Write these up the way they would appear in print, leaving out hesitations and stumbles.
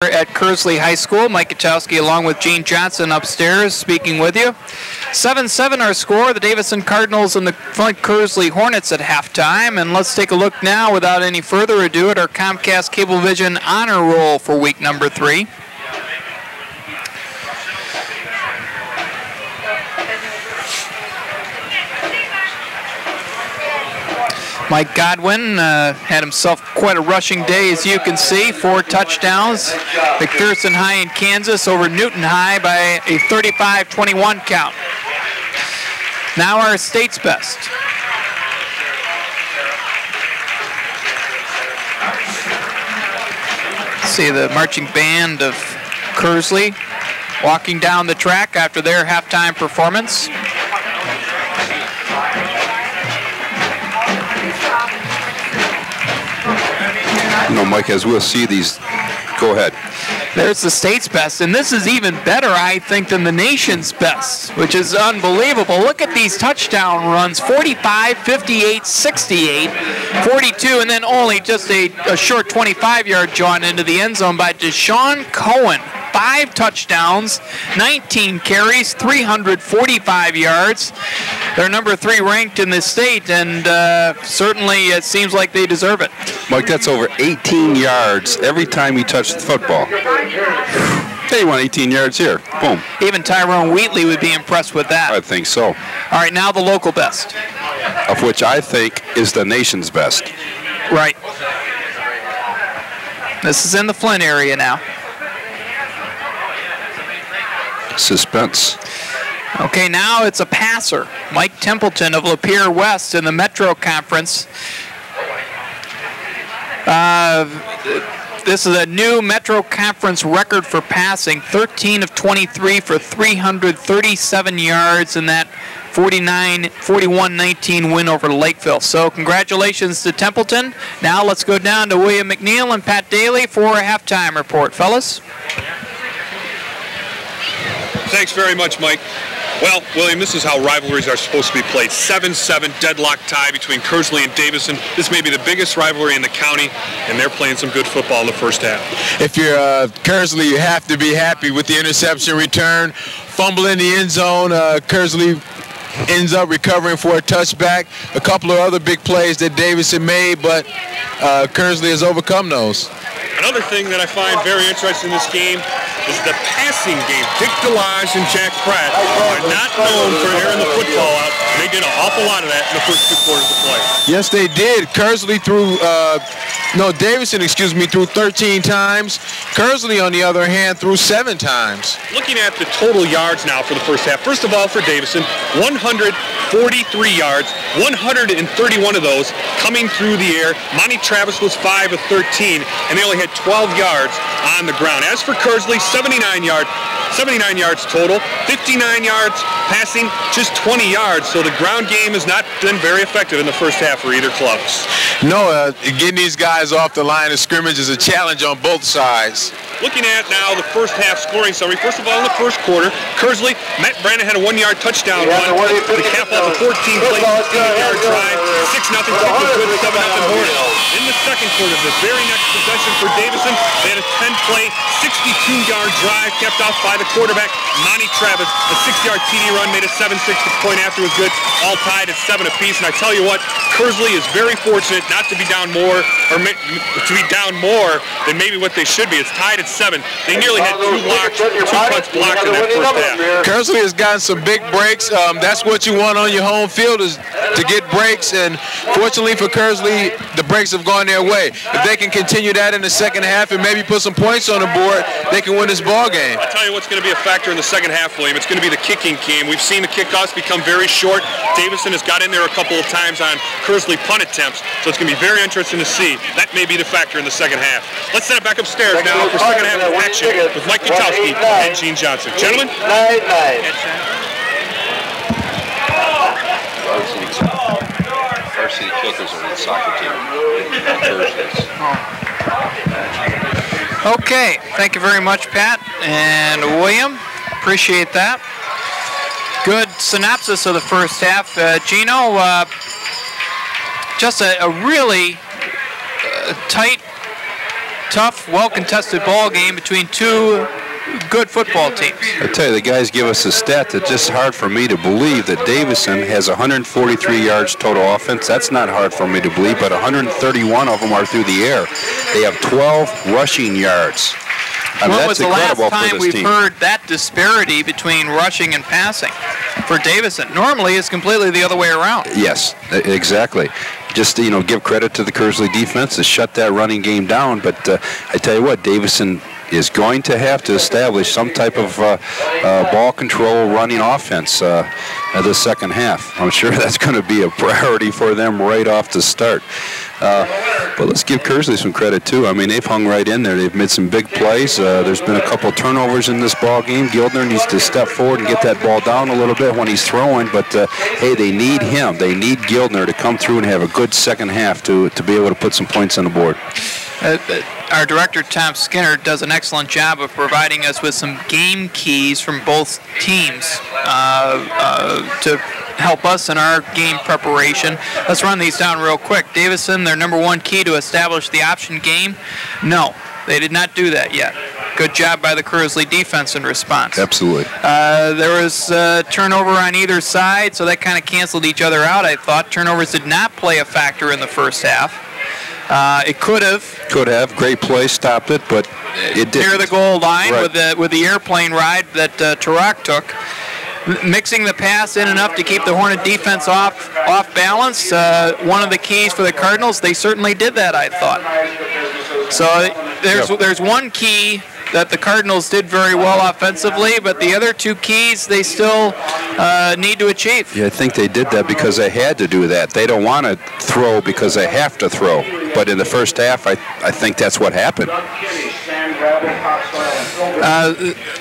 At Kearsley High School. Mike Kachowski along with Gene Johnson upstairs speaking with you. 7-7 our score. The Davison Cardinals and the Flint Kearsley Hornets at halftime. And let's take a look now without any further ado at our Comcast Cablevision honor roll for week number 3. Mike Godwin had himself quite a rushing day, as you can see. 4 touchdowns. McPherson High in Kansas over Newton High by a 35-21 count. Now our state's best. See the marching band of Kearsley walking down the track after their halftime performance. You know, Mike, as we'll see these, go ahead. There's the state's best, and this is even better, I think, than the nation's best, which is unbelievable. Look at these touchdown runs, 45, 58, 68, 42, and then only just a short 25-yard jaunt into the end zone by Deshaun Cohen. 5 touchdowns, 19 carries, 345 yards. They're number 3 ranked in the state, and certainly it seems like they deserve it. Mike, that's over 18 yards every time he touched the football. Hey, you want 18 yards here. Boom. Even Tyrone Wheatley would be impressed with that. I think so. All right, now the local best. Of which I think is the nation's best. Right. This is in the Flint area now. Suspense. Okay, now it's a passer. Mike Templeton of Lapeer West in the Metro Conference. This is a new Metro Conference record for passing. 13 of 23 for 337 yards in that 41-19 win over Lakeville. So congratulations to Templeton. Now let's go down to William McNeil and Pat Daly for a halftime report. Fellas? Thanks very much, Mike. Well, William, this is how rivalries are supposed to be played. 7-7 deadlock tie between Kearsley and Davison. This may be the biggest rivalry in the county, and they're playing some good football in the first half. If you're Kearsley, you have to be happy with the interception return. Fumble in the end zone. Kearsley ends up recovering for a touchback. A couple of other big plays that Davison made, but Kearsley has overcome those. Another thing that I find very interesting in this game is the passing game. Dick DeLage and Jack Pratt are not known for airing the football out. They did an awful lot of that in the first 2 quarters of play. Yes, they did. Kearsley Davison, threw 13 times. Kearsley, on the other hand, threw 7 times. Looking at the total yards now for the first half, first of all for Davison, 143 yards, 131 of those coming through the air. Monty Travis was 5 of 13, and they only had 12 yards on the ground. As for Kearsley, 79 yards total, 59 yards passing, just 20 yards. So the ground game has not been very effective in the first half for either clubs. No, getting these guys off the line of scrimmage is a challenge on both sides. Looking at now the first half scoring summary. First of all, in the first quarter, Kearsley, Matt Brandon had a 1-yard touchdown run to cap off a 14-play, 15-yard drive, 6-0, kick was good, 7-0 Hornets. In the second quarter, the very next possession for Davison, they had a 10-play, 62-yard drive kept off by the quarterback, Monty Travis. A 6-yard TD run made a 7-6. The point after was good, all tied at 7 apiece. And I tell you what, Kearsley is very fortunate not to be down more, or to be down more than maybe what they should be. It's tied at 7. They nearly had 2 blocks, 2 punts blocked in that first half. Kearsley has gotten some big breaks. That's what you want on your home field, is to get breaks. And fortunately for Kearsley, the breaks have gone their way. If they can continue that in the second half and maybe put some points on the board, they can win this ball game. I'll tell you what's going to be a factor in the second half, William. It's going to be the kicking game. We've seen the kickoffs become very short. Davison has got in there a couple of times on Kearsley punt attempts, so it's going to be very interesting to see. That may be the factor in the second half. Let's set it back upstairs now for second half of action with Mike Kachowski and Gene Johnson. Gentlemen. Varsity kickers are in the soccer team on Thursdays. Okay, thank you very much, Pat and William. Appreciate that. Good synopsis of the first half. Gino, just a really tight tough, well-contested ball game between two good football teams. I tell you, the guys give us a stat that's just hard for me to believe that Davison has 143 yards total offense. That's not hard for me to believe, but 131 of them are through the air. They have 12 rushing yards. I mean, when was the last time we've team. heard that disparity between rushing and passing for Davison? Normally, it's completely the other way around. Yes, exactly. Just, give credit to the Kearsley defense to shut that running game down. But I tell you what, Davison is going to have to establish some type of ball control running offense in the second half. I'm sure that's going to be a priority for them right off the start. But let's give Kearsley some credit, too. I mean, they've hung right in there. They've made some big plays. There's been a couple turnovers in this ball game. Gildner needs to step forward and get that ball down a little bit when he's throwing. But, hey, they need him. They need Gildner to come through and have a good second half to be able to put some points on the board. Our director, Tom Skinner, does an excellent job of providing us with some game keys from both teams to help us in our game preparation. Let's run these down real quick. Davison, their number one key to establish the option game? No, they did not do that yet. Good job by the Kearsley defense in response. Absolutely. There was turnover on either side, so that kind of canceled each other out, I thought. Turnovers did not play a factor in the first half. It could have. Could have. Great play, stopped it, but it didn't. Near the goal line, right. with the airplane ride that Tarak took. Mixing the pass in enough to keep the Hornet defense off balance. One of the keys for the Cardinals. They certainly did that, I thought. So there's one key that the Cardinals did very well offensively, but the other two keys they still need to achieve. Yeah, I think they did that because they had to do that. They don't want to throw because they have to throw. But in the first half, I think that's what happened.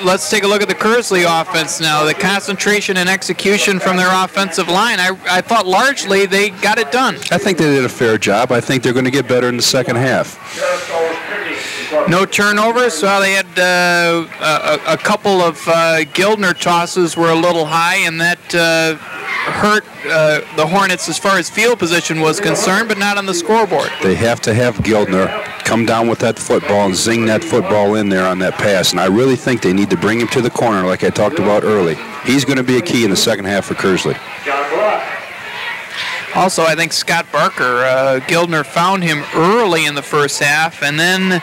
Let's take a look at the Kearsley offense now. The concentration and execution from their offensive line, I thought largely they got it done. I think they did a fair job. I think they're going to get better in the second half. No turnovers. Well, they had a couple of Gildner tosses were a little high, and that hurt the Hornets as far as field position was concerned, but not on the scoreboard. They have to have Gildner come down with that football and zing that football in there on that pass, and I really think they need to bring him to the corner like I talked about early. He's going to be a key in the second half for Kearsley. Also, I think Scott Barker, Gildner found him early in the first half, and then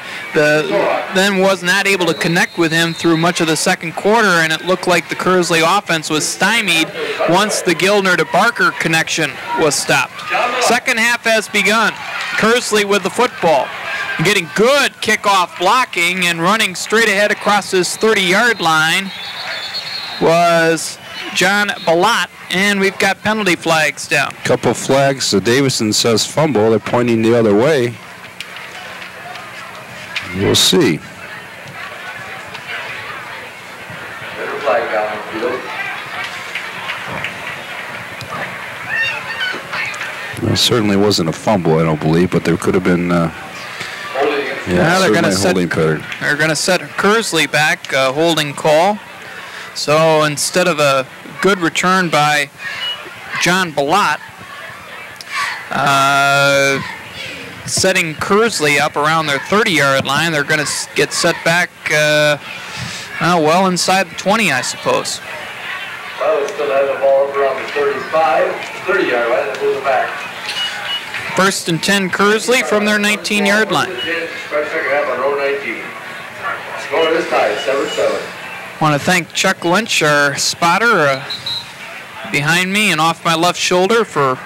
was not able to connect with him through much of the second quarter, and it looked like the Kearsley offense was stymied once the Gildner to Barker connection was stopped. Second half has begun. Kearsley with the football, getting good kickoff blocking and running straight ahead across his 30-yard line was John Balat, and we've got penalty flags down. Couple flags. So Davison says fumble. They're pointing the other way. We'll see. It certainly wasn't a fumble, I don't believe, but there could have been. They're going to set Kearsley back, holding call. So instead of a good return by John Balat, setting Kearsley up around their 30-yard line, they're going to get set back well inside the 20, I suppose. Well, they still have the ball around the 30-yard line, and move it back. First and 10 Kearsley from their 19-yard line. Second half on row 19. Score this time, 7-7. I want to thank Chuck Lynch, our spotter, behind me and off my left shoulder, for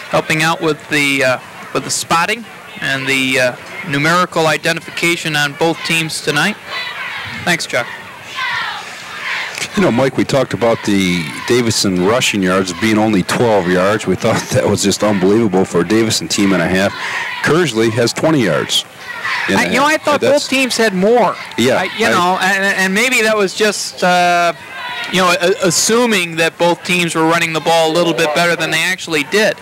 helping out with the spotting and the numerical identification on both teams tonight. Thanks, Chuck. You know, Mike, we talked about the Davison rushing yards being only 12 yards. We thought that was just unbelievable for a Davison team and a half. Kearsley has 20 yards. I thought both teams had more. Yeah. And maybe that was just, assuming that both teams were running the ball a little bit better than they actually did.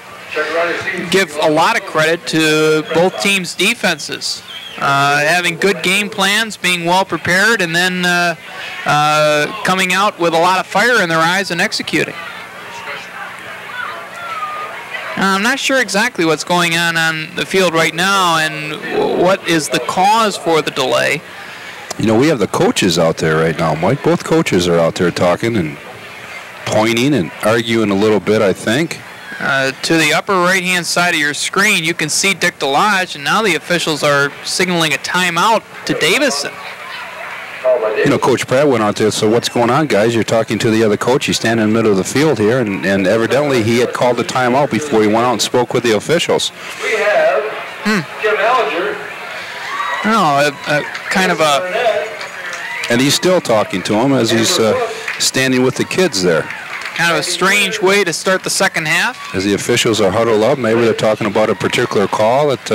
Give a lot of credit to both teams' defenses. Having good game plans, being well prepared, and then coming out with a lot of fire in their eyes and executing. I'm not sure exactly what's going on the field right now and what is the cause for the delay. You know, we have the coaches out there right now, Mike. Both coaches are out there talking and pointing and arguing a little bit, I think. To the upper right-hand side of your screen, you can see Dick DeLodge, and now the officials are signaling a timeout to Davison. You know, Coach Pratt went out there, so what's going on, guys? You're talking to the other coach. He's standing in the middle of the field here, and evidently he had called a timeout before he went out and spoke with the officials. We have Jim Alger. Kind of a... And he's still talking to him as he's standing with the kids there. Kind of a strange way to start the second half. As the officials are huddled up, maybe they're talking about a particular call at...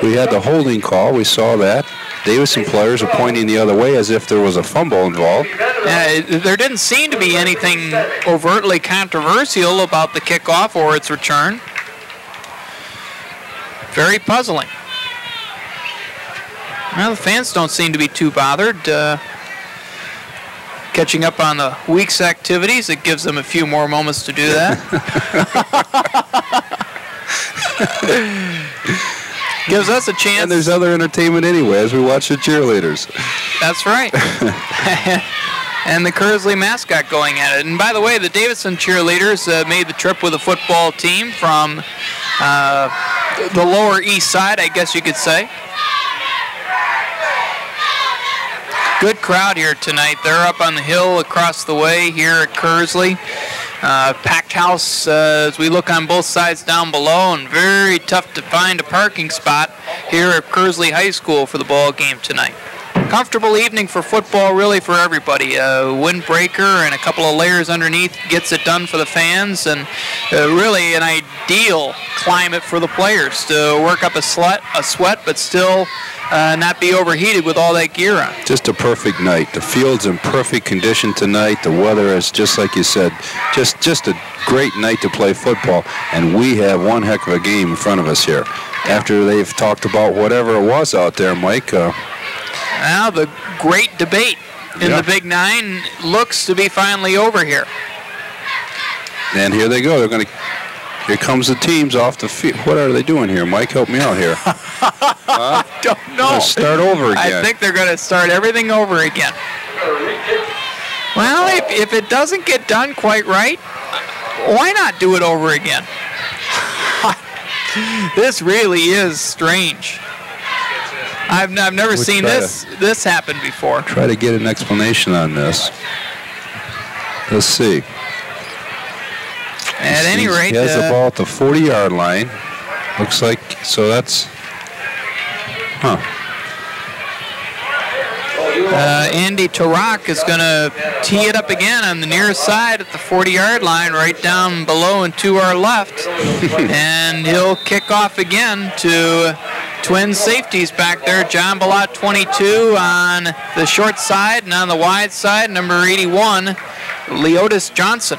We had the holding call. We saw that. Davison players are pointing the other way as if there was a fumble involved. There didn't seem to be anything overtly controversial about the kickoff or its return. Very puzzling. Well, the fans don't seem to be too bothered. Catching up on the week's activities, it gives them a few more moments to do that. Gives us a chance. And there's other entertainment anyway as we watch the cheerleaders. That's right. And the Kearsley mascot going at it. And by the way, the Davison cheerleaders made the trip with a football team from the Lower East Side, I guess you could say. Good crowd here tonight. They're up on the hill across the way here at Kearsley. Packed house as we look on both sides down below, and very tough to find a parking spot here at Kearsley High School for the ball game tonight. Comfortable evening for football, really, for everybody. Windbreaker and a couple of layers underneath gets it done for the fans, and really an ideal climate for the players to work up a sweat, but still not be overheated with all that gear on. Just a perfect night. The field's in perfect condition tonight. The weather is, just like you said, just a great night to play football, and we have one heck of a game in front of us here. After they've talked about whatever it was out there, Mike. Now the great debate in the Big Nine looks to be finally over here. And here they go. They're going to. Here comes the teams off the field. What are they doing here, Mike? Help me out here. I don't know. Start over again. I think they're going to start everything over again. Well, if it doesn't get done quite right, why not do it over again? This really is strange. I've never seen this happen before. Try to get an explanation on this. Let's see. At any rate, he has the ball at the 40-yard line. Looks like, so that's, Andy Tarak is going to tee it up again on the near side at the 40-yard line, right down below and to our left. And he'll kick off again to twin safeties back there. John Ballot, 22 on the short side, and on the wide side, number 81, Leotis Johnson.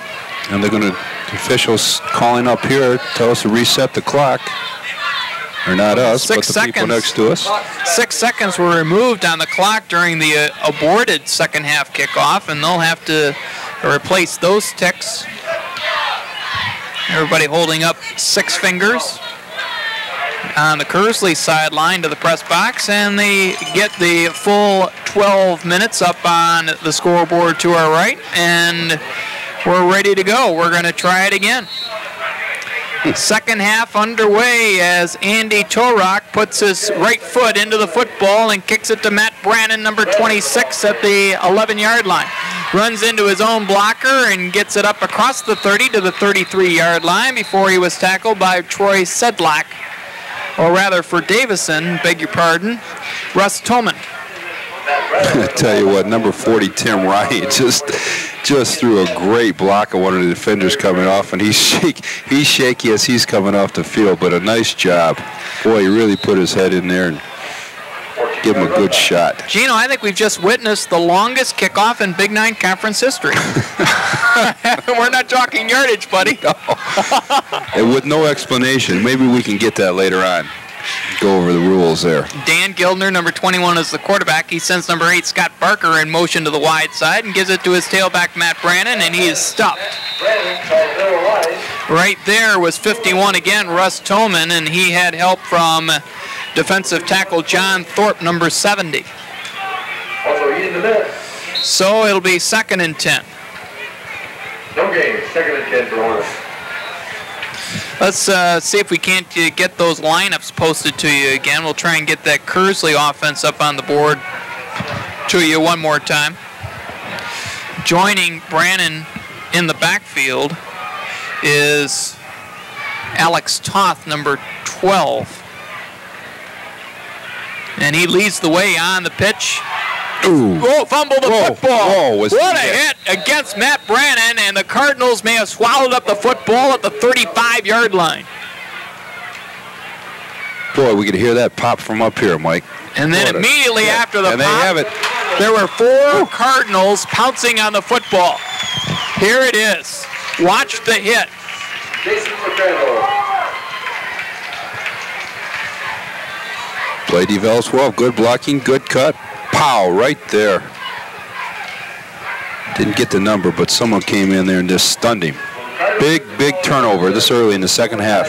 And they're going to, officials calling up here, tell us to reset the clock. Or not us, but the people next to us. 6 seconds were removed on the clock during the aborted second half kickoff, and they'll have to replace those ticks. Everybody holding up 6 fingers on the Kearsley sideline to the press box, and they get the full 12 minutes up on the scoreboard to our right, and we're ready to go. We're going to try it again. Second half underway as Andy Torak puts his right foot into the football and kicks it to Matt Brannon, number 26, at the 11-yard line. Runs into his own blocker and gets it up across the 30 to the 33-yard line before he was tackled by Troy Sedlak, or rather for Davison, beg your pardon, Russ Tolman. I tell you what, number 40, Tim Ryan, just threw a great block of one of the defenders coming off, and he's shaky as he's coming off the field, but a nice job. Boy, he really put his head in there and give him a good shot. Gino, I think we've just witnessed the longest kickoff in Big Nine Conference history. We're not talking yardage, buddy. No. And with no explanation. Maybe we can get that later on. go over the rules there. Dan Gildner, number 21, is the quarterback. He sends number 8, Scott Barker, in motion to the wide side and gives it to his tailback, Matt Brannon, and he is stuffed. Right there was 51 again, Russ Toman, and he had help from defensive tackle John Thorpe, number 70. So it'll be 2nd and 10. No game, 2nd and 10 for Hornets. Let's see if we can't get those lineups posted to you again. We'll try and get that Kearsley offense up on the board to you one more time. Joining Brannon in the backfield is Alex Toth, number 12. And he leads the way on the pitch. Ooh. Oh, fumbled the football. Whoa, what a hit against Matt Brannon, and the Cardinals may have swallowed up the football at the 35-yard line. Boy, we could hear that pop from up here, Mike. And then immediately after the and pop, they have it. There were 4 Cardinals pouncing on the football. Here it is. Watch the hit. Jason McCrandle. Play develops well. Good blocking, good cut. Pow, right there. Didn't get the number, but someone came in there and just stunned him. Big turnover this early in the second half.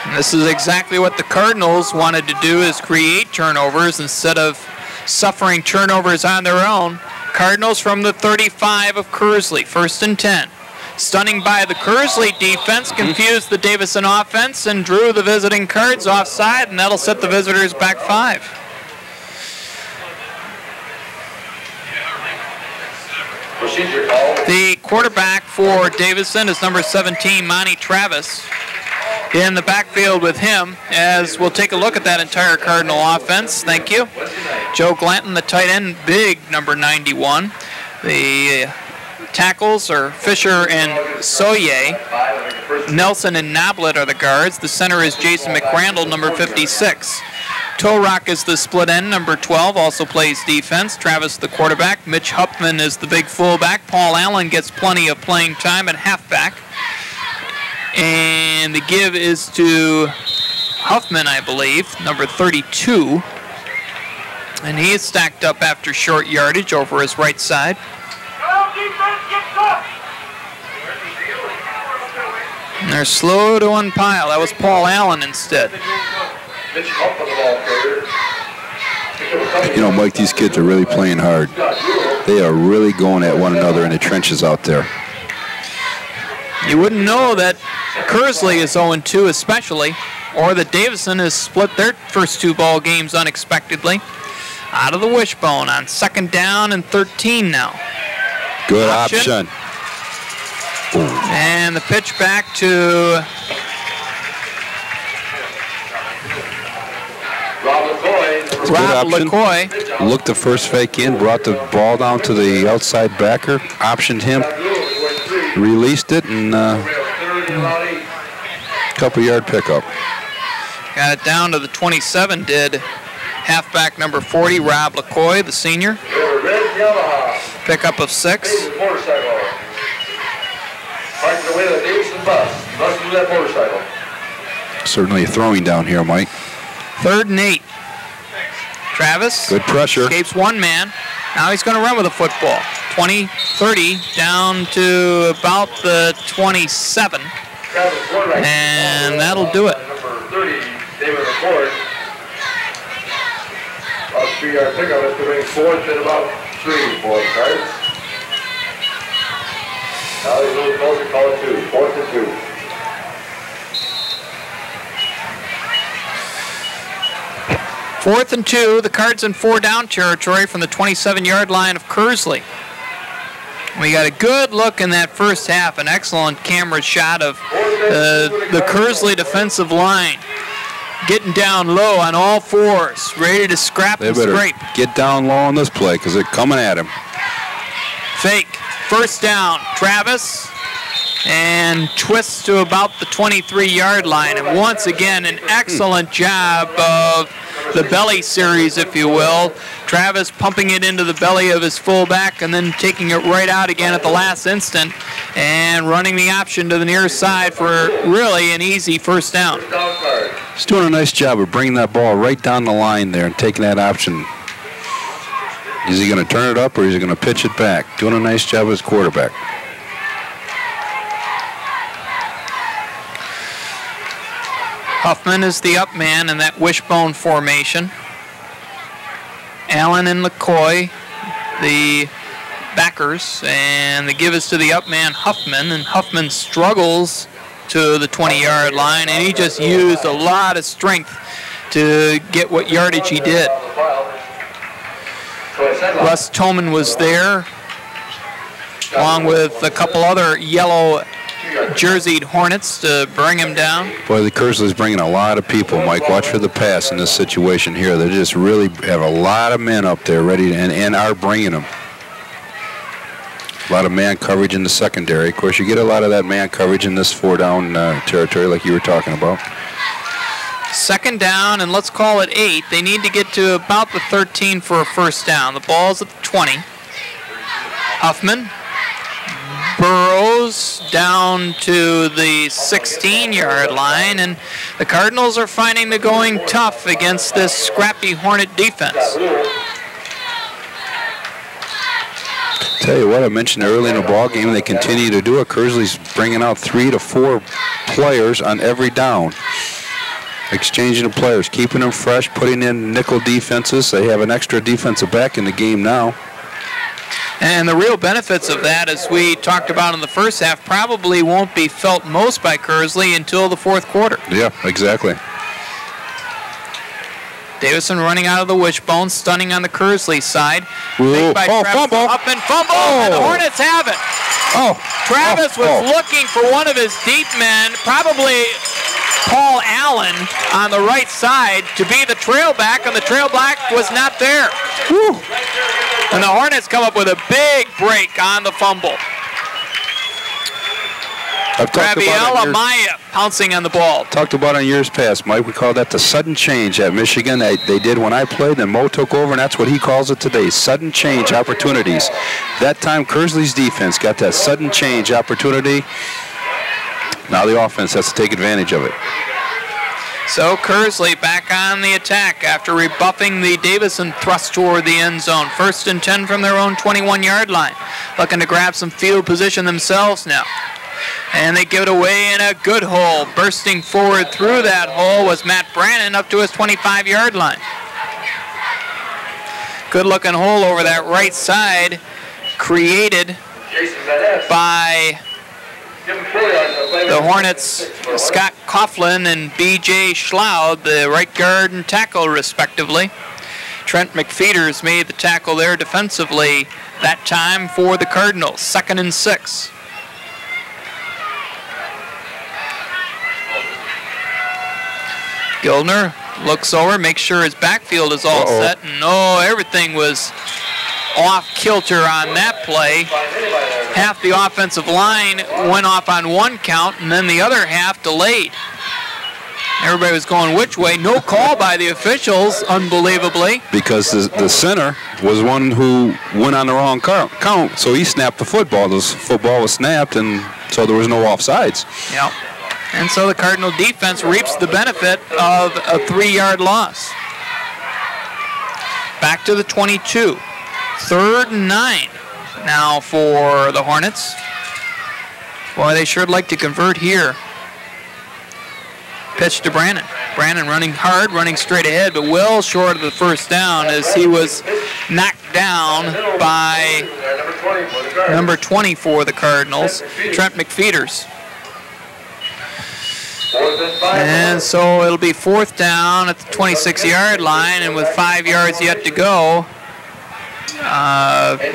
And this is exactly what the Cardinals wanted to do, is create turnovers instead of suffering turnovers on their own. Cardinals from the 35 of Kearsley, 1st and 10. Stunning by the Kearsley defense, confused the Davison offense and drew the visiting Cards offside, and that'll set the visitors back 5. The quarterback for Davison is number 17, Monty Travis. In the backfield with him, as we'll take a look at that entire Cardinal offense. Thank you. Joe Glanton, the tight end, big number 91. The tackles are Fisher and Soye. Nelson and Noblet are the guards. The center is Jason McRandle, number 56. Torock is the split end, number 12, also plays defense. Travis the quarterback. Mitch Huffman is the big fullback. Paul Allen gets plenty of playing time at halfback. And the give is to Huffman, I believe, number 32. And he is stacked up after short yardage over his right side. And they're slow to unpile. That was Paul Allen instead. You know, Mike, these kids are really playing hard. They are really going at one another in the trenches out there. You wouldn't know that Kearsley is 0-2 especially, or that Davison has split their first 2 ball games unexpectedly. Out of the wishbone on 2nd down and 13 now. Good option. And the pitch back to Rob LaCoy. Looked the first fake in, brought the ball down to the outside backer, optioned him, released it, and couple-yard pickup. Got it down to the 27, did halfback number 40, Rob LaCoy, the senior. Pickup of 6. Certainly throwing down here, Mike. 3rd and 8. Travis. Good pressure. Escapes one man. Now he's going to run with the football. 20, 30, down to about the 27. And that'll do it. Number 30, David McCord. About a 3-yard pickup. That's going to bring 4th and about 3 for the Cards. Now he's a little closer, call it 2. 4th and 2. Fourth and 2, the Cards in 4-down territory from the 27-yard line of Kearsley. We got a good look in that first half, an excellent camera shot of the Kearsley defensive line getting down low on all 4s, ready to scrap and scrape. Get down low on this play because they're coming at him. Fake. 1st down, Travis, and twists to about the 23-yard line. And once again, an excellent job of the belly series, if you will. Travis pumping it into the belly of his fullback and then taking it right out again at the last instant and running the option to the near side for really an easy 1st down. He's doing a nice job of bringing that ball right down the line there and taking that option. Is he going to turn it up or is he going to pitch it back? Doing a nice job as quarterback. Huffman is the up man in that wishbone formation. Allen and LaCoy, the backers, and the give is to the up man, Huffman, and Huffman struggles to the 20-yard line, and he just used a lot of strength to get what yardage he did. Russ Toman was there, along with a couple other yellow jerseyed Hornets to bring him down. Boy, the Kearsley's bringing a lot of people, Mike. Watch for the pass in this situation here. They just really have a lot of men up there ready to, and are bringing them. A lot of man coverage in the secondary. Of course, you get a lot of that man coverage in this 4-down territory like you were talking about. Second down, and let's call it 8. They need to get to about the 13 for a first down. The ball's at the 20. Huffman burrows down to the 16-yard line, and the Cardinals are finding the going tough against this scrappy Hornet defense. Tell you what, I mentioned early in the ball game, they continue to do it. Kearsley's bringing out 3 to 4 players on every down. Exchanging the players, keeping them fresh, putting in nickel defenses. They have an extra defensive back in the game now. And the real benefits of that, as we talked about in the first half, probably won't be felt most by Kearsley until the fourth quarter. Yeah, exactly. Davison running out of the wishbone, stunning on the Kearsley side. Ooh. Fumble. Up and fumble, and the Hornets have it. Travis was looking for one of his deep men, probably Paul Allen on the right side, to be the trailback, and the trailback was not there. Woo. And the Hornets come up with a big break on the fumble. Rabiella Maya pouncing on the ball. Talked about in years past, Mike. We call that the sudden change at Michigan. They did when I played, then Mo took over, and that's what he calls it today, sudden change opportunities. That time, Kearsley's defense got that sudden change opportunity. Now the offense has to take advantage of it. So Kearsley back on the attack after rebuffing the Davison thrust toward the end zone. 1st and 10 from their own 21-yard line. Looking to grab some field position themselves now. And they give it away in a good hole. Bursting forward through that hole was Matt Brannon up to his 25-yard line. Good looking hole over that right side, created by the Hornets, Scott Coughlin and B.J. Schlaud, the right guard and tackle respectively. Trent McFeeters made the tackle there defensively that time for the Cardinals. 2nd and 6. Gildner looks over, makes sure his backfield is all set, and everything was off kilter on that play. Half the offensive line went off on one count, and then the other half delayed. Everybody was going which way. No call by the officials, unbelievably. Because the center was one who went on the wrong count, so he snapped the football. The football was snapped, and so there was no offsides. Yep. And so the Cardinal defense reaps the benefit of a 3-yard loss. Back to the 22. 3rd and 9 now for the Hornets. Boy, they sure like to convert here. Pitch to Brannon. Brannon running hard, running straight ahead, but well short of the first down as he was knocked down by number 20 for the Cardinals, Trent McFeeters. And so it'll be 4th down at the 26-yard line, and with 5 yards yet to go,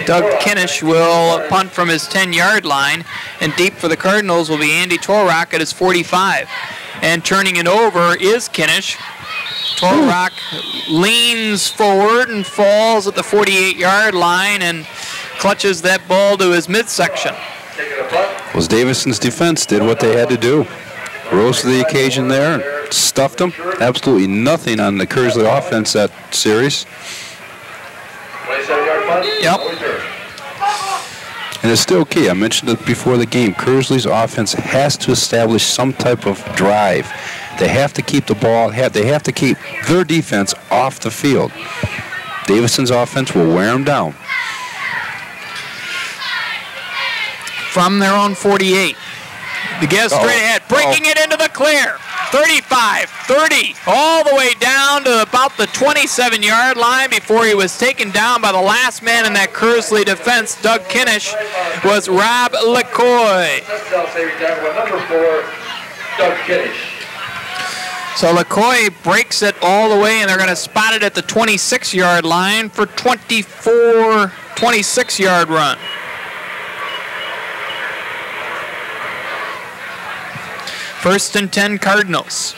Doug Kinnish will punt from his 10-yard line, and deep for the Cardinals will be Andy Torrock at his 45. And turning it over is Kinnish. Torrock leans forward and falls at the 48-yard line and clutches that ball to his midsection. Well, Davison's defense did what they had to do. Rose to the occasion there, stuffed them. Absolutely nothing on the Kearsley offense that series. Yep. And it's still key. I mentioned it before the game. Kearsley's offense has to establish some type of drive. They have to keep the ball. They have to keep their defense off the field. Davison's offense will wear them down. From their own 48. The give straight ahead, breaking it into the clear. 35, 30, all the way down to about the 27-yard line before he was taken down by the last man in that Kearsley defense. Doug Kinnish was Rob LeCoy. Number 4, Doug Kinnish. So LeCoy breaks it all the way, and they're going to spot it at the 26-yard line for 26-yard run. First and 10 Cardinals.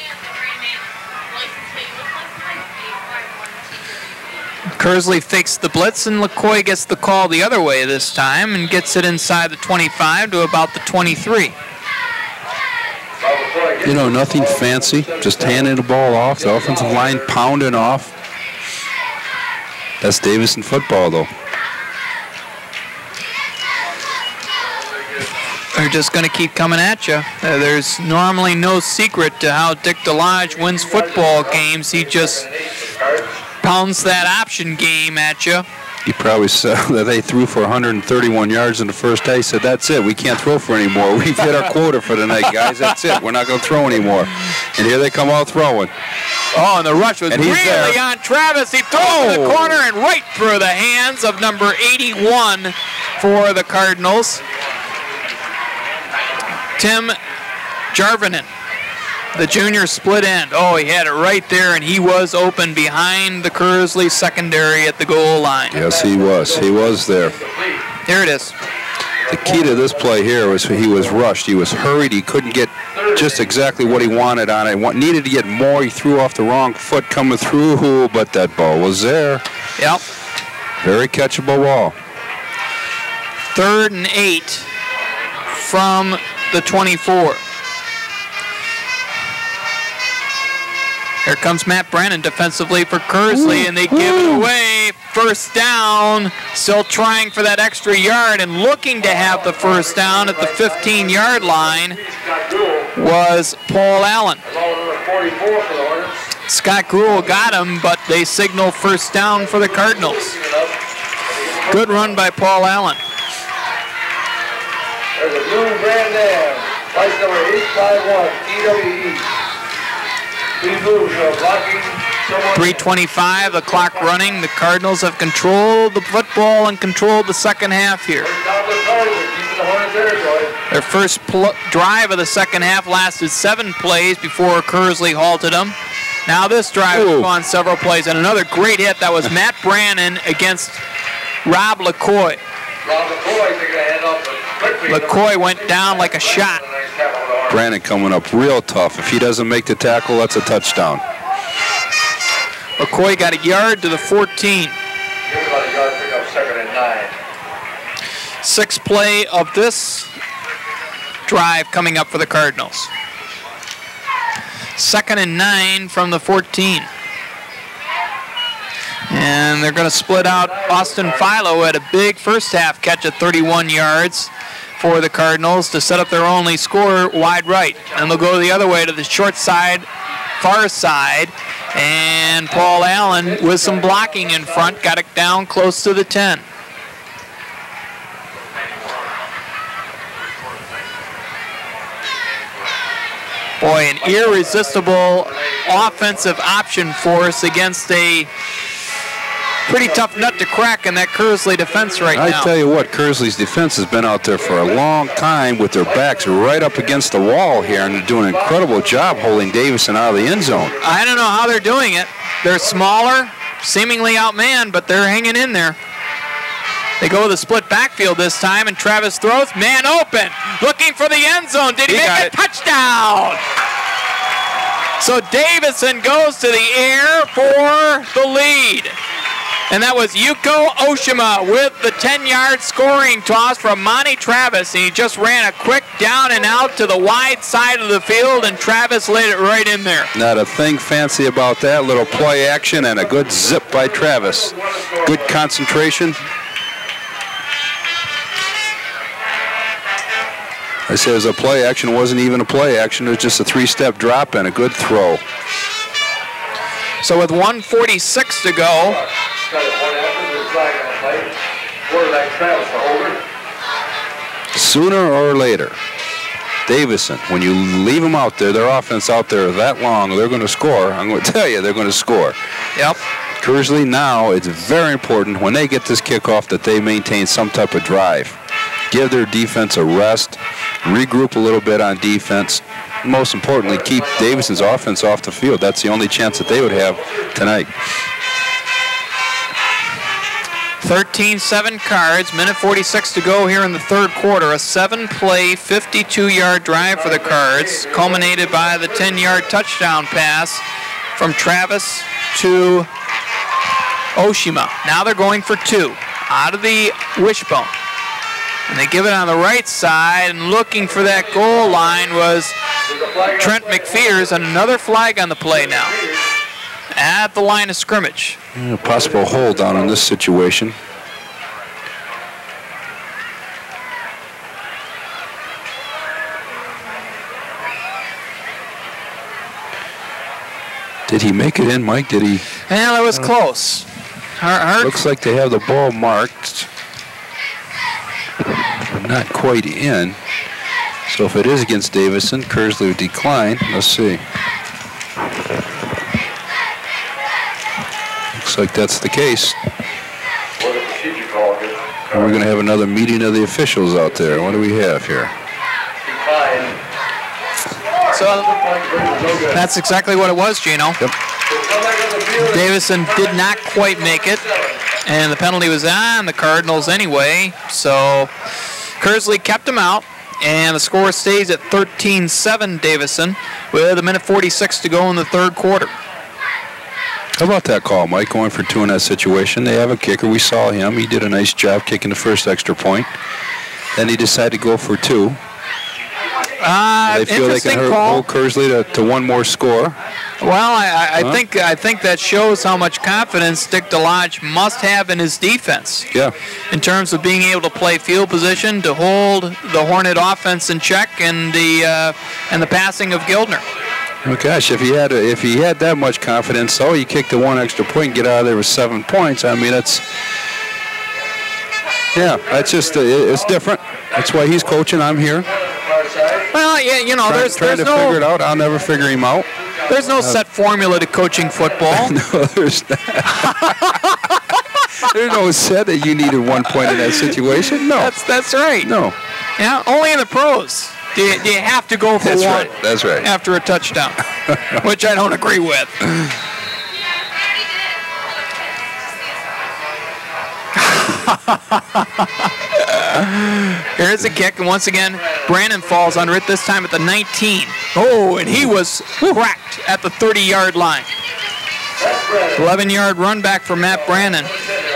Kearsley fakes the blitz, and LeCoy gets the call the other way this time and gets it inside the 25 to about the 23. You know, nothing fancy, just handing the ball off, the offensive line pounding off. That's Davison football, though. They're just going to keep coming at you. There's normally no secret to how Dick DeLodge wins football games. He just pounds that option game at you. He probably said that they threw for 131 yards in the first half. He said, that's it. We can't throw for any more. We've hit our quota for the night, guys. That's it. We're not going to throw anymore. And here they come out throwing. Oh, and the rush was really on Travis. He throws to the corner and right through the hands of number 81 for the Cardinals. Tim Jarvinen, the junior split end. Oh, he had it right there, and he was open behind the Kearsley secondary at the goal line. Yes, he was. He was there. Here it is. The key to this play here was he was rushed. He was hurried. He couldn't get just exactly what he wanted on it. Needed to get more. He threw off the wrong foot coming through, but that ball was there. Yep. Very catchable ball. 3rd and 8 from the 24. Here comes Matt Brannon defensively for Kearsley, and they give it away. First down, still trying for that extra yard and looking to have the first down at the 15-yard line was Paul Allen. Scott Gruhl got him, but they signal first down for the Cardinals. Good run by Paul Allen. There's a blue brand there. License number 851, TWE. 3:25, the clock running. The Cardinals have controlled the football and controlled the second half here. Their first drive of the second half lasted 7 plays before Kearsley halted them. Now this drive has gone several plays, and another great hit. That was Matt Brannon against Rob LeCoy. LeCoy went down like a shot. Brannon coming up real tough. If he doesn't make the tackle, that's a touchdown. LeCoy got a yard to the 14. Sixth play of this drive coming up for the Cardinals. 2nd and 9 from the 14. And they're going to split out. Austin Philo had a big first half catch at 31 yards for the Cardinals to set up their only score wide right. And they'll go the other way to the short side, far side. And Paul Allen with some blocking in front got it down close to the 10. Boy, an irresistible offensive option force against a pretty tough nut to crack in that Kearsley defense right now. I tell you what, Kearsley's defense has been out there for a long time with their backs right up against the wall here, and they're doing an incredible job holding Davison out of the end zone. I don't know how they're doing it. They're smaller, seemingly outmanned, but they're hanging in there. They go with a split backfield this time, and Travis throws, man open, looking for the end zone. Did he make a touchdown? So Davison goes to the air for the lead. And that was Yuko Oshima with the 10-yard scoring toss from Monty Travis. And he just ran a quick down and out to the wide side of the field, and Travis laid it right in there. Not a thing fancy about that. Little play action and a good zip by Travis. Good concentration. I say it was a play action. It wasn't even a play action. It was just a 3-step drop and a good throw. So with 1:46 to go, sooner or later, Davison, when you leave them out there, their offense out there that long, they're going to score. I'm going to tell you, they're going to score. Yep. Kearsley, now it's very important when they get this kickoff that they maintain some type of drive. Give their defense a rest, regroup a little bit on defense. Most importantly, keep Davison's offense off the field. That's the only chance that they would have tonight. 13-7 Cards, minute 46 to go here in the third quarter. A 7-play, 52-yard drive for the Cards, culminated by the 10-yard touchdown pass from Travis to Oshima. Now they're going for 2 out of the wishbone. And they give it on the right side, and looking for that goal line was Trent McPhears, and another flag on the play now at the line of scrimmage. A possible hold down in this situation. Did he make it in, Mike? Did he? Well, it was close. Looks like they have the ball marked. Not quite in. So if it is against Davison, Kearsley would decline. Let's see. Looks like that's the case. And we're going to have another meeting of the officials out there. What do we have here? So that's exactly what it was, Gino. Yep. Davison did not quite make it, and the penalty was on the Cardinals anyway. So Kearsley kept him out, and the score stays at 13-7 Davison with a minute 46 to go in the third quarter. How about that call, Mike, going for 2 in that situation? They have a kicker. We saw him. He did a nice job kicking the first extra point. Then he decided to go for 2. They feel they can hold Kearsley to 1 more score. Well, I think that shows how much confidence Dick DeLodge must have in his defense. Yeah. In terms of being able to play field position, to hold the Hornet offense in check, and the passing of Gildner. Oh gosh, if he had that much confidence, he kicked the 1 extra point and get out of there with 7 points. I mean, that's just it's different. That's why he's coaching. I'm here. Well, yeah, you know, there's trying to figure it out. I'll never figure him out. There's no set formula to coaching football. No, there's not. There's no set that you needed 1 point in that situation. No. That's right. No. Yeah, only in the pros do you have to go for That's 1. Right. That's right. After a touchdown, which I don't agree with. Here's a kick, and once again, Brannon falls under it, this time at the 19. Oh, and he was cracked at the 30-yard line. 11-yard run back for Matt Brannon.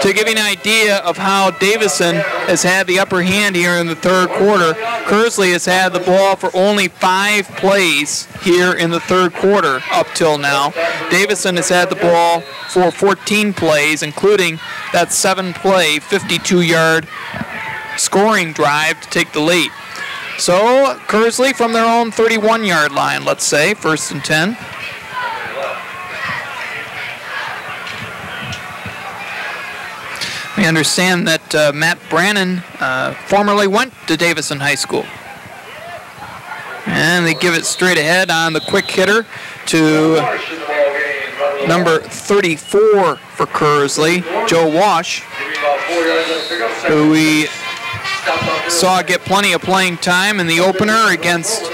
To give you an idea of how Davison has had the upper hand here in the third quarter, Kearsley has had the ball for only 5 plays here in the third quarter up till now. Davison has had the ball for 14 plays, including that 7-play, 52-yard scoring drive to take the lead. So Kearsley from their own 31-yard line, let's say, 1st and 10. We understand that Matt Brannon formerly went to Davison High School. And they give it straight ahead on the quick hitter to number 34 for Kearsley, Joe Wash, who we saw get plenty of playing time in the opener against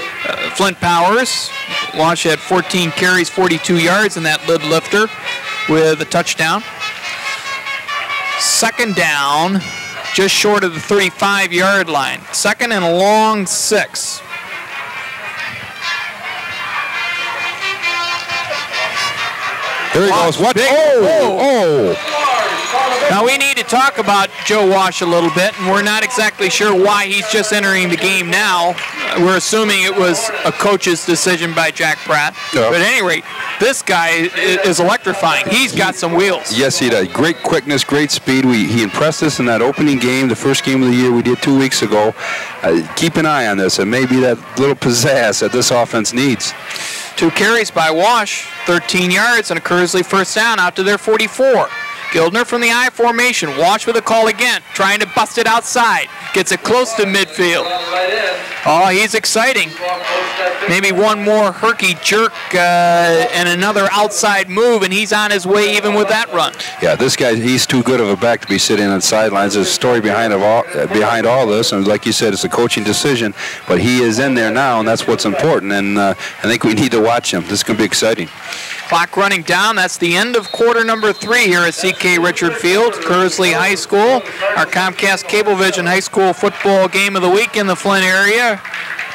Flint Powers. Wash had 14 carries, 42 yards in that lid lifter with a touchdown. 2nd down, just short of the 35-yard line. 2nd and a long 6. There he goes. What? Oh! Now we need to talk about Joe Wash a little bit, and we're not exactly sure why he's just entering the game now. We're assuming it was a coach's decision by Jack Pratt. Yep. But at any rate, this guy is electrifying. He's got some wheels. Yes, he does. Great quickness, great speed. He impressed us in that opening game, the first game of the year we did 2 weeks ago. Keep an eye on this. It may be that little pizzazz that this offense needs. 2 carries by Wash, 13 yards, and a Kearsley first down out to their 44. Gildner from the I formation. Wash with a call again, trying to bust it outside. Gets it close to midfield. Oh, he's exciting. Maybe one more herky jerk and another outside move, and he's on his way even with that run. Yeah, this guy, he's too good of a back to be sitting on the sidelines. There's a story behind all this, and like you said, it's a coaching decision, but he is in there now, and that's what's important, and I think we need to watch him. This is going to be exciting. Clock running down. That's the end of quarter number 3 here at C.K. Richard Field, Kearsley High School. Our Comcast Cablevision High School football game of the week in the Flint area.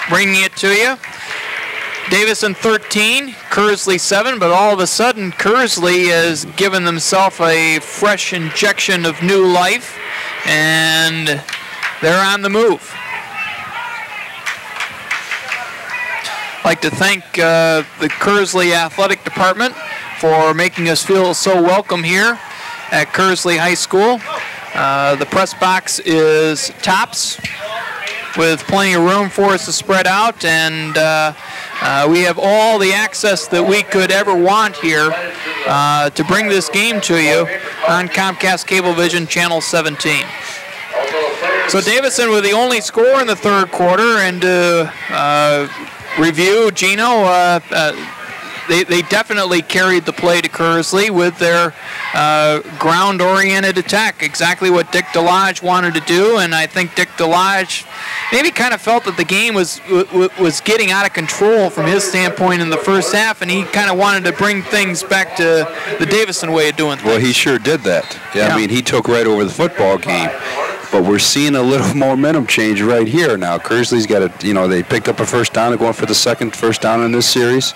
Bringing it to you. Davison 13, Kearsley 7, but all of a sudden Kearsley has given themselves a fresh injection of new life, and they're on the move. I'd like to thank the Kearsley Athletic Department for making us feel so welcome here at Kearsley High School. The press box is tops with plenty of room for us to spread out, and we have all the access that we could ever want here to bring this game to you on Comcast Cablevision Channel 17. So Davison with the only score in the third quarter, and review, Gino, they definitely carried the play to Kearsley with their ground-oriented attack, exactly what Dick DeLodge wanted to do, and I think Dick DeLodge maybe kind of felt that the game was getting out of control from his standpoint in the first half, and he kind of wanted to bring things back to the Davison way of doing things. Well, he sure did that. Yeah, I mean, he took right over the football game. But we're seeing a little momentum change right here now. Kearsley's got a, they picked up a first down. They're going for the second first down in this series.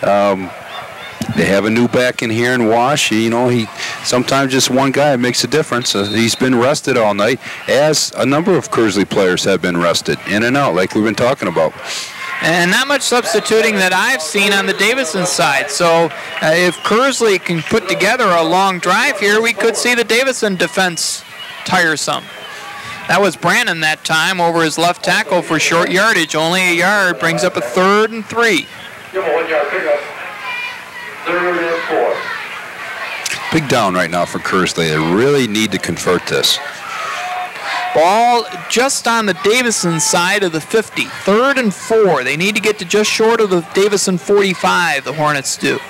They have a new back in here in Wash. He sometimes just one guy makes a difference. He's been rested all night, as a number of Kearsley players have been rested, in and out, like we've been talking about. And not much substituting that I've seen on the Davison side. So if Kearsley can put together a long drive here, we could see the Davison defense tiresome. That was Brannon that time over his left tackle for short yardage. Only a yard brings up a 3rd and 3. Give him a 1 yard pickup. 3rd and 4. Big down right now for Kearsley. They really need to convert this. Ball just on the Davison side of the 50. 3rd and 4. They need to get to just short of the Davison 45, the Hornets do.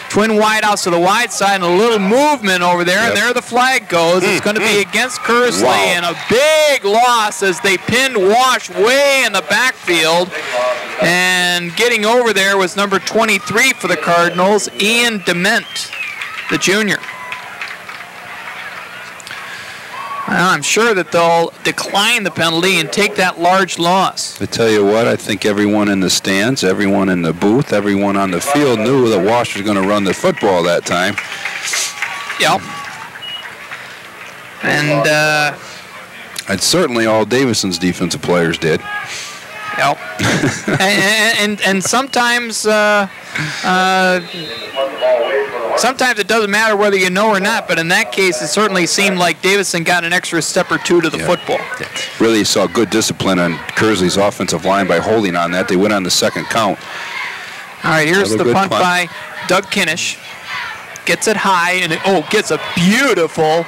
Twin wideouts to the wide side and a little movement over there, and there the flag goes. It's going to be against Kearsley, and a big loss as they pinned Wash way in the backfield. And getting over there was number 23 for the Cardinals, Ian Dement, the junior. Well, I'm sure that they'll decline the penalty and take that large loss. I tell you what, I think everyone in the stands, everyone in the booth, everyone on the field knew that Wash was going to run the football that time. Yep. And certainly all Davison's defensive players did. Yep. and sometimes sometimes it doesn't matter whether you know or not, but in that case it certainly seemed like Davison got an extra step or two to the football. Yeah. Really saw good discipline on Kearsley's offensive line by holding on that. They went on the second count. All right, here's the punt by Doug Kinnish. Gets it high, and gets a beautiful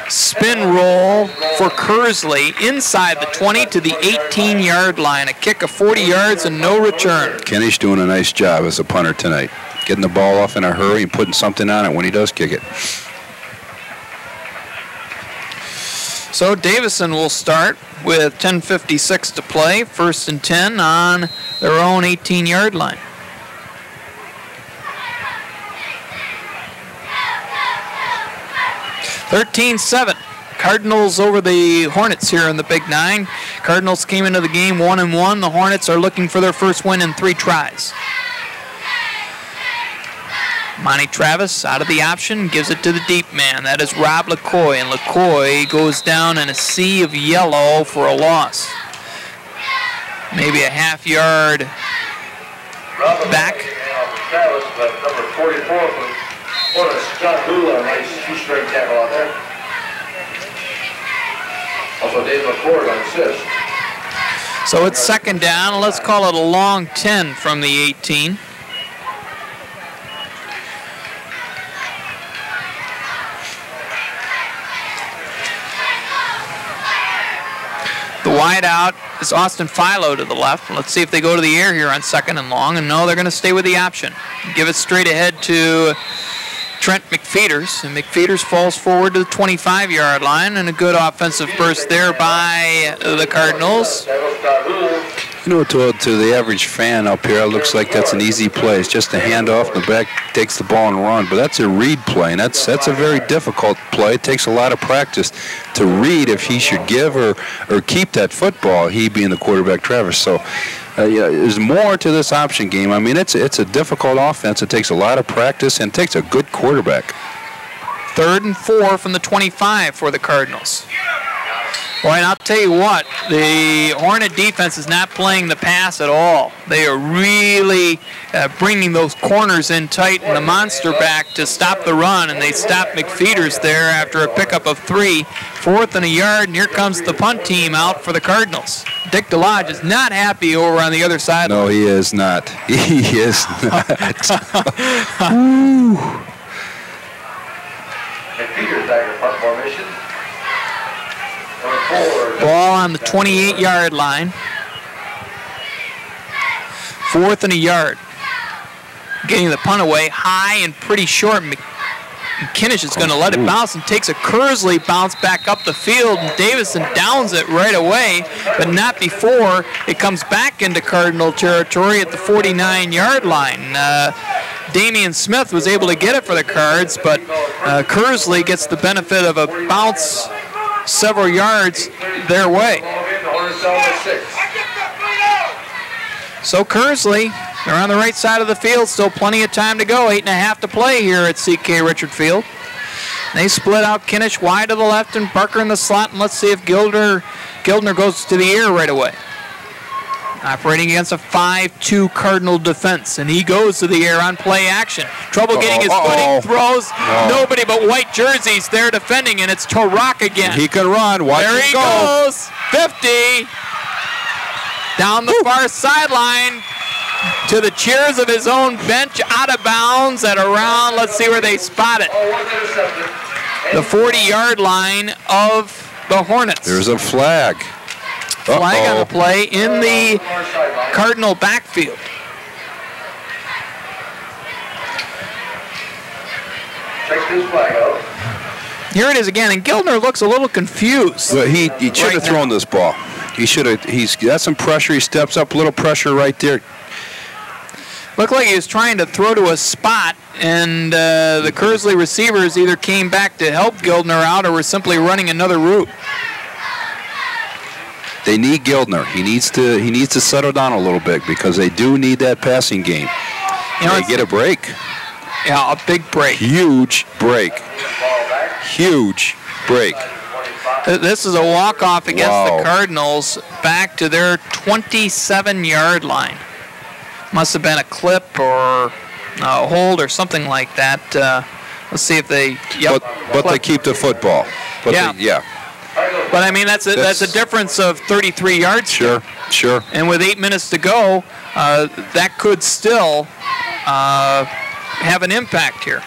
spin roll for Kearsley inside the 20 to the 18-yard line. A kick of 40 yards and no return. Kinnish doing a nice job as a punter tonight. Getting the ball off in a hurry and putting something on it when he does kick it. So Davison will start with 10:56 to play. 1st and 10 on their own 18-yard line. (13-7). Cardinals over the Hornets here in the Big Nine. Cardinals came into the game 1-1. The Hornets are looking for their first win in 3 tries. Monty Travis out of the option, gives it to the deep man. That is Rob LaCoy, and LaCoy goes down in a sea of yellow for a loss. Maybe a half yard back. Travis, but number 44 what a Scott Hula, a nice two-straight tackle out there. Also Dave McCord on assist. So it's second down. Let's call it a long 10 from the 18. The wide out is Austin Philo to the left. Let's see if they go to the air here on second and long. And no, they're going to stay with the option. Give it straight ahead to Trent McFeeters. And McFeeters falls forward to the 25-yard line. And a good offensive burst there by the Cardinals. You know, to the average fan up here, it looks like that's an easy play. It's just a handoff, the back takes the ball and run. But that's a read play, and that's a very difficult play. It takes a lot of practice to read if he should give or keep that football, he being the quarterback, Travis. So yeah, there's more to this option game. I mean, it's a difficult offense. It takes a lot of practice and it takes a good quarterback. 3rd and 4 from the 25 for the Cardinals. Boy, and I'll tell you what, the Hornet defense is not playing the pass at all. They are really bringing those corners in tight and the monster back to stop the run, and they stop McFeeters there after a pickup of 3. 4th and a yard, and here comes the punt team out for the Cardinals. Dick DeLodge is not happy over on the other side. No, he is not. He is not. McFeeters back in punt formation. Ball on the 28-yard line. 4th and a yard. Getting the punt away high and pretty short. McKinnish is going to let it bounce and takes a Kearsley bounce back up the field, and Davison downs it right away, but not before it comes back into Cardinal territory at the 49-yard line. Damian Smith was able to get it for the Cards, but Kearsley gets the benefit of a bounce several yards their way. So Kearsley, they're on the right side of the field, still plenty of time to go, 8.5 to play here at CK Richard Field. They split out Kinnish wide to the left and Barker in the slot, and let's see if Gildner goes to the air right away. Operating against a 5-2 Cardinal defense, and he goes to the air on play action. Trouble getting his footing, throws. Nobody but white jerseys there defending, and it's Tarak again. He can run. Watch there he goes. 50. Down the far sideline to the cheers of his own bench, out of bounds at around, let's see where they spot it, the 40-yard line of the Hornets. There's a flag. Flag on the play in the Cardinal backfield. Check this flag out. Here it is again, and Gildner looks a little confused. Well, he should have thrown this ball. He should have. He's got some pressure. He steps up, a little pressure right there. Looked like he was trying to throw to a spot, and the Kearsley receivers either came back to help Gildner out or were simply running another route. They need Gildner. He needs to settle down a little bit because they do need that passing game. You know, they get a break. Yeah, a big break. Huge break. Huge break. This is a walk-off against the Cardinals back to their 27-yard line. Must have been a clip or a hold or something like that. Let's see if they. Yep, but they keep the football. But yeah. But I mean, that's a difference of 33 yards. Sure. And with 8 minutes to go, that could still have an impact here.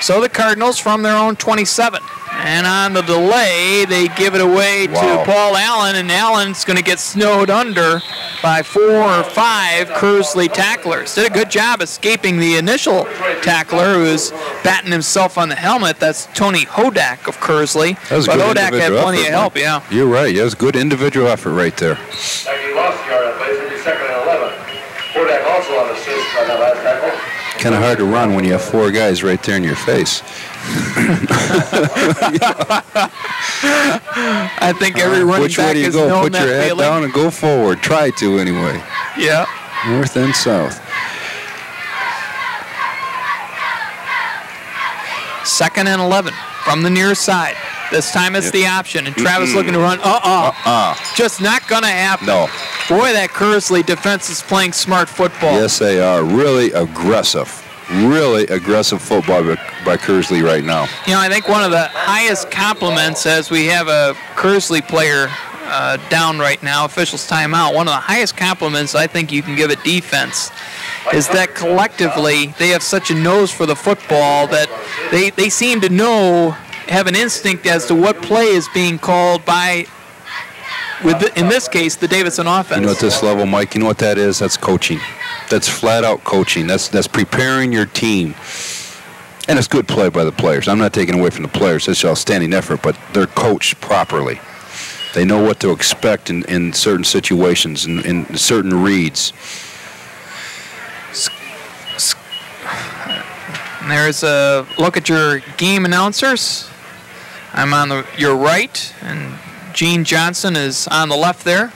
So the Cardinals from their own 27. And on the delay, they give it away to Paul Allen, and Allen's going to get snowed under by 4 or 5 Kearsley tacklers. Did a good job escaping the initial tackler who was batting himself on the helmet. That's Tony Hodak of Kearsley. That was but good Hodak had plenty of help, yeah. You're right. That was good individual effort right there. He lost the yard on play, so he'll be 2nd and 11. Hodak also on assist on that last tackle. Kind of hard to run when you have 4 guys right there in your face. I think every running back has known Put that your head feeling. down and go forward. Try to anyway. Yeah. North and south. 2nd and 11 from the near side. This time it's the option, and Travis looking to run. Just not going to happen. No. Boy, that Kearsley defense is playing smart football. Yes, they are. Really aggressive football by Kearsley right now. You know, I think one of the highest compliments, as we have a Kearsley player down right now, officials timeout, one of the highest compliments I think you can give a defense is that collectively they have such a nose for the football that they seem to have an instinct as to what play is being called by, in this case, the Davison offense. You know, at this level, Mike, you know what that is? That's coaching. That's flat-out coaching. That's preparing your team. And it's good play by the players. I'm not taking away from the players. It's outstanding effort, but they're coached properly. They know what to expect in certain situations, in certain reads. And there's a look at your game announcers. I'm on your right, and Gene Johnson is on the left there.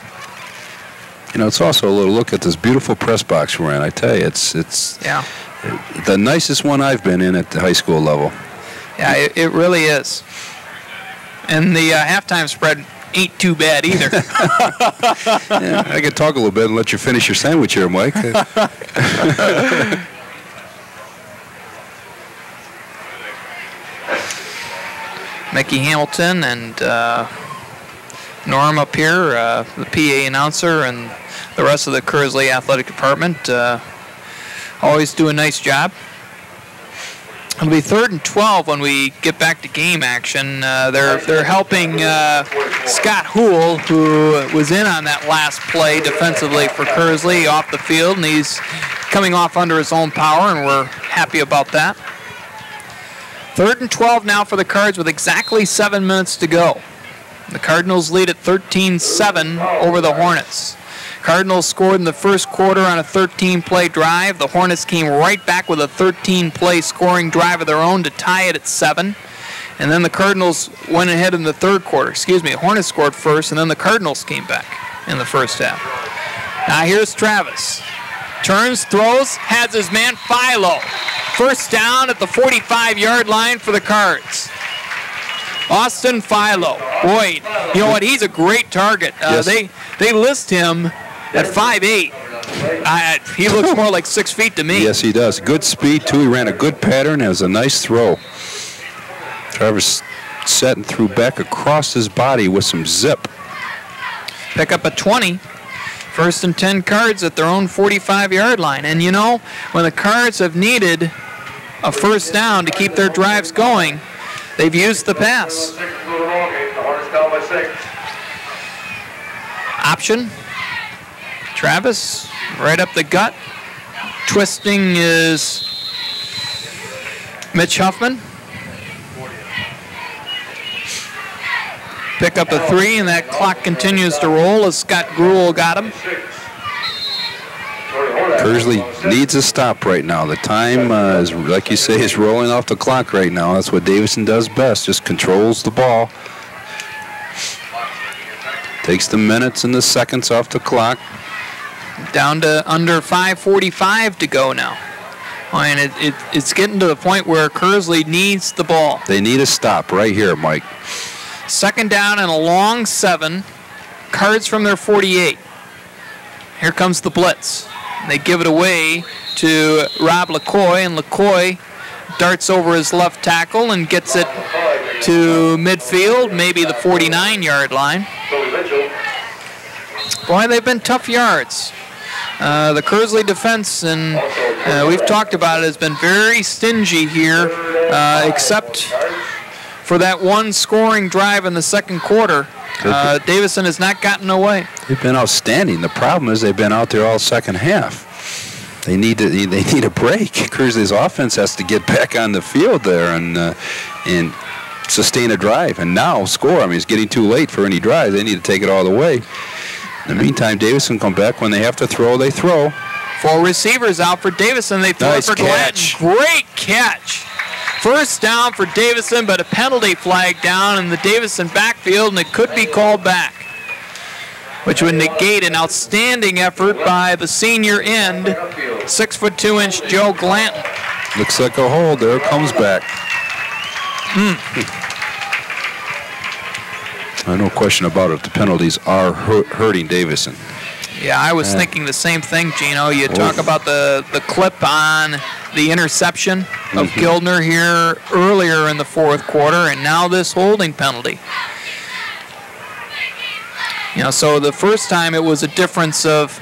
You know, it's also a little look at this beautiful press box we're in. I tell you, it's the nicest one I've been in at the high school level. Yeah, it really is. And the halftime spread ain't too bad either. Yeah, I could talk a little bit and let you finish your sandwich here, Mike. Mickey Hamilton and Norm up here, the PA announcer, and the rest of the Kearsley Athletic Department always do a nice job. It'll be 3rd and 12 when we get back to game action. They're helping Scott Hoole, who was in on that last play defensively for Kearsley, off the field, and he's coming off under his own power, and we're happy about that. 3rd and 12 now for the Cards with exactly 7 minutes to go. The Cardinals lead at 13-7 over the Hornets. Cardinals scored in the first quarter on a 13-play drive. The Hornets came right back with a 13-play scoring drive of their own to tie it at 7. And then the Cardinals went ahead in the third quarter. The Hornets scored first, and then the Cardinals came back in the first half. Now here's Travis. Turns, throws, has his man Philo. First down at the 45-yard line for the Cards. Austin Philo. Boy, you know what? He's a great target. Yes. They list him at 5'8". He looks more like 6 feet to me. Yes, he does. Good speed, too. He ran a good pattern. It was a nice throw. Travis set and threw back across his body with some zip. Pick up a 20. 1st and 10 Cards at their own 45-yard line. And, you know, when the Cards have needed a first down to keep their drives going, they've used the pass. Option. Travis, right up the gut. Twisting is Mitch Huffman. Pick up a 3, and that clock continues to roll as Scott Gruel got him. Kearsley needs a stop right now. The time, is, like you say, is rolling off the clock right now. That's what Davison does best, just controls the ball. Takes the minutes and the seconds off the clock. Down to under 5:45 to go now. And it's getting to the point where Kearsley needs the ball. They need a stop right here, Mike. 2nd down and a long 7. Cards from their 48. Here comes the blitz. They give it away to Rob LaCoy, and LaCoy darts over his left tackle and gets it to midfield, maybe the 49-yard line. Boy, they've been tough yards. The Kearsley defense, and we've talked about it, has been very stingy here, except for that one scoring drive in the second quarter. Davison has not gotten away. They've been outstanding. The problem is they've been out there all second half. They need a break. Kearsley's offense has to get back on the field there and sustain a drive and now score. I mean, it's getting too late for any drive. They need to take it all the way. In the meantime, Davison come back. When they have to throw, they throw. 4 receivers out for Davison. They throw Nice it for catch. Glanton. Great catch. First down for Davison, but a penalty flag down in the Davison backfield, and it could be called back, which would negate an outstanding effort by the senior end, 6'2" Joe Glanton. Looks like a hold. There it comes back. No question about it. The penalties are hurting Davison. Yeah, I was thinking the same thing, Gino. You talk about the clip on the interception of Gildner here earlier in the fourth quarter, and now this holding penalty. You know, so the first time it was a difference of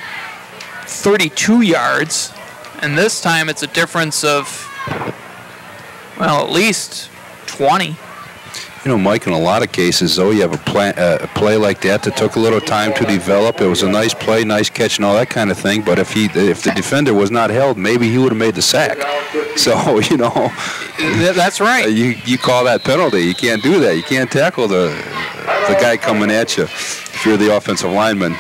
32 yards, and this time it's a difference of, well, at least 20. You know, Mike, in a lot of cases, though, you have a play like that took a little time to develop. It was a nice play, nice catch, and all that kind of thing. But if the defender was not held, maybe he would have made the sack. So, you know, that's right. You call that penalty. You can't do that. You can't tackle the guy coming at you if you're the offensive lineman.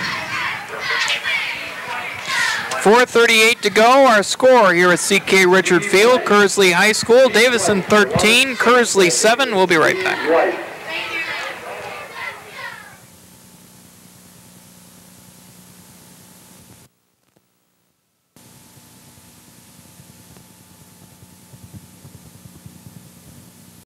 4:38 to go. Our score here at C.K. Richard Field, Kearsley High School. Davison 13, Kearsley 7. We'll be right back.